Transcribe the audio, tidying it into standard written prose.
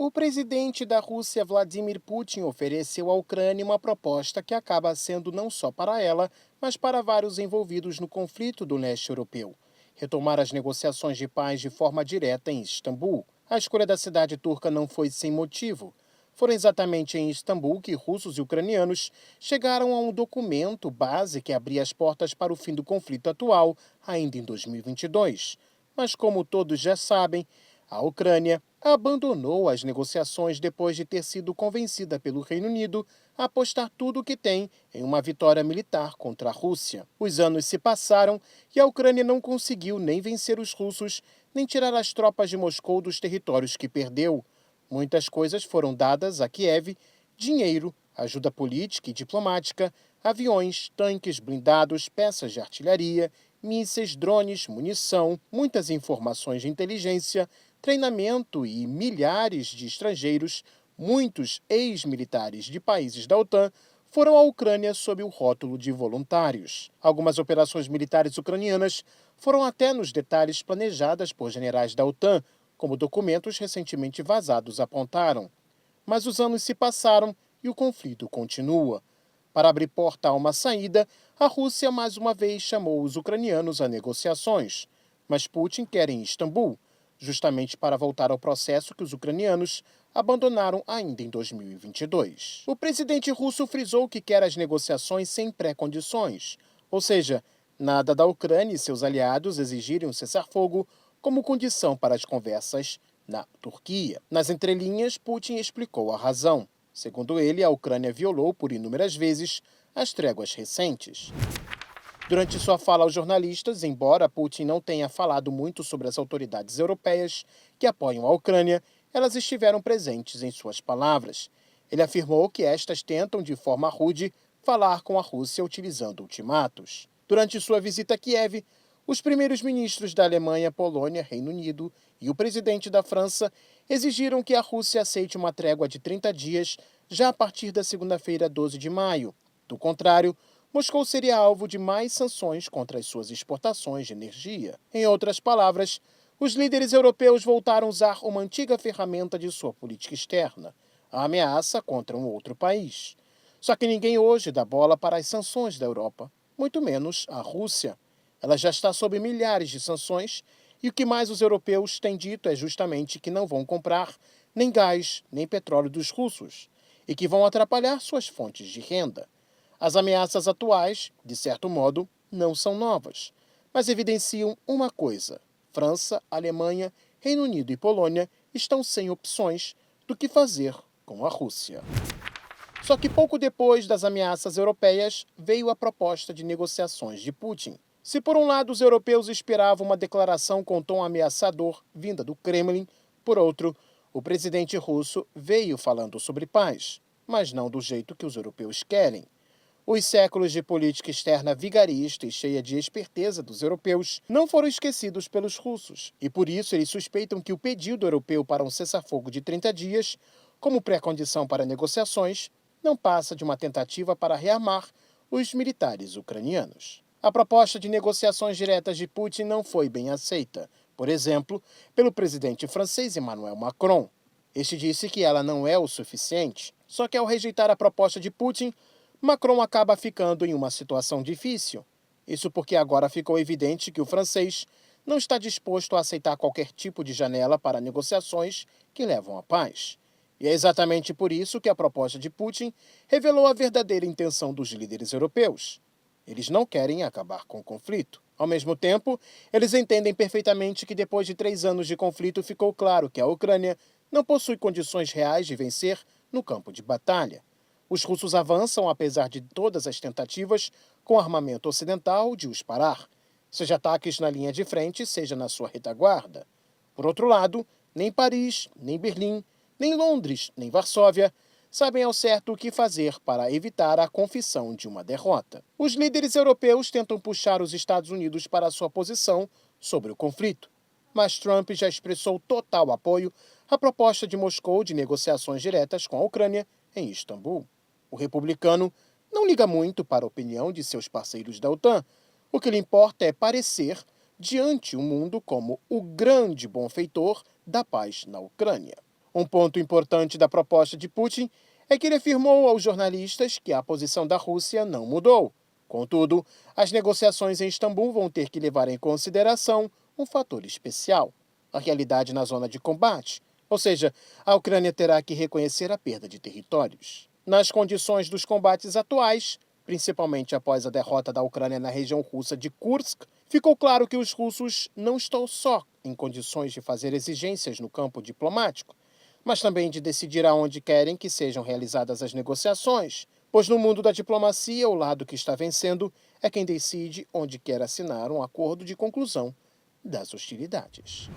O presidente da Rússia, Vladimir Putin, ofereceu à Ucrânia uma proposta que acaba sendo não só para ela, mas para vários envolvidos no conflito do leste europeu. Retomar as negociações de paz de forma direta em Istambul. A escolha da cidade turca não foi sem motivo. Foram exatamente em Istambul que russos e ucranianos chegaram a um documento base que abria as portas para o fim do conflito atual, ainda em 2022. Mas, como todos já sabem, a Ucrânia abandonou as negociações depois de ter sido convencida pelo Reino Unido a apostar tudo o que tem em uma vitória militar contra a Rússia. Os anos se passaram e a Ucrânia não conseguiu nem vencer os russos, nem tirar as tropas de Moscou dos territórios que perdeu. Muitas coisas foram dadas a Kiev: dinheiro, ajuda política e diplomática, aviões, tanques blindados, peças de artilharia, mísseis, drones, munição, muitas informações de inteligência, treinamento e milhares de estrangeiros, muitos ex-militares de países da OTAN, foram à Ucrânia sob o rótulo de voluntários. Algumas operações militares ucranianas foram até nos detalhes planejadas por generais da OTAN, como documentos recentemente vazados apontaram. Mas os anos se passaram e o conflito continua. Para abrir porta a uma saída, a Rússia mais uma vez chamou os ucranianos a negociações. Mas Putin quer em Istambul, justamente para voltar ao processo que os ucranianos abandonaram ainda em 2022. O presidente russo frisou que quer as negociações sem pré-condições, ou seja, nada da Ucrânia e seus aliados exigirem um cessar-fogo como condição para as conversas na Turquia. Nas entrelinhas, Putin explicou a razão. Segundo ele, a Ucrânia violou por inúmeras vezes as tréguas recentes. Durante sua fala aos jornalistas, embora Putin não tenha falado muito sobre as autoridades europeias que apoiam a Ucrânia, elas estiveram presentes em suas palavras. Ele afirmou que estas tentam, de forma rude, falar com a Rússia utilizando ultimatos. Durante sua visita a Kiev, os primeiros ministros da Alemanha, Polônia, Reino Unido e o presidente da França exigiram que a Rússia aceite uma trégua de 30 dias já a partir da segunda-feira, 12 de maio. Do contrário, Moscou seria alvo de mais sanções contra as suas exportações de energia. Em outras palavras, os líderes europeus voltaram a usar uma antiga ferramenta de sua política externa, a ameaça contra um outro país. Só que ninguém hoje dá bola para as sanções da Europa, muito menos a Rússia. Ela já está sob milhares de sanções e o que mais os europeus têm dito é justamente que não vão comprar nem gás, nem petróleo dos russos e que vão atrapalhar suas fontes de renda. As ameaças atuais, de certo modo, não são novas, mas evidenciam uma coisa: França, Alemanha, Reino Unido e Polônia estão sem opções do que fazer com a Rússia. Só que pouco depois das ameaças europeias, veio a proposta de negociações de Putin. Se por um lado os europeus esperavam uma declaração com tom ameaçador vinda do Kremlin, por outro, o presidente russo veio falando sobre paz, mas não do jeito que os europeus querem. Os séculos de política externa vigarista e cheia de esperteza dos europeus não foram esquecidos pelos russos, e por isso eles suspeitam que o pedido europeu para um cessar-fogo de 30 dias, como pré-condição para negociações, não passa de uma tentativa para rearmar os militares ucranianos. A proposta de negociações diretas de Putin não foi bem aceita, por exemplo, pelo presidente francês Emmanuel Macron. Este disse que ela não é o suficiente, só que ao rejeitar a proposta de Putin, Macron acaba ficando em uma situação difícil. Isso porque agora ficou evidente que o francês não está disposto a aceitar qualquer tipo de janela para negociações que levam à paz. E é exatamente por isso que a proposta de Putin revelou a verdadeira intenção dos líderes europeus. Eles não querem acabar com o conflito. Ao mesmo tempo, eles entendem perfeitamente que depois de 3 anos de conflito ficou claro que a Ucrânia não possui condições reais de vencer no campo de batalha. Os russos avançam, apesar de todas as tentativas, com armamento ocidental de os parar, seja ataques na linha de frente, seja na sua retaguarda. Por outro lado, nem Paris, nem Berlim, nem Londres, nem Varsóvia sabem ao certo o que fazer para evitar a confissão de uma derrota. Os líderes europeus tentam puxar os Estados Unidos para a sua posição sobre o conflito, mas Trump já expressou total apoio à proposta de Moscou de negociações diretas com a Ucrânia em Istambul. O republicano não liga muito para a opinião de seus parceiros da OTAN. O que lhe importa é parecer diante o mundo como o grande benfeitor da paz na Ucrânia. Um ponto importante da proposta de Putin é que ele afirmou aos jornalistas que a posição da Rússia não mudou. Contudo, as negociações em Istambul vão ter que levar em consideração um fator especial: a realidade na zona de combate, ou seja, a Ucrânia terá que reconhecer a perda de territórios. Nas condições dos combates atuais, principalmente após a derrota da Ucrânia na região russa de Kursk, ficou claro que os russos não estão só em condições de fazer exigências no campo diplomático, mas também de decidir aonde querem que sejam realizadas as negociações, pois no mundo da diplomacia, o lado que está vencendo é quem decide onde quer assinar um acordo de conclusão das hostilidades.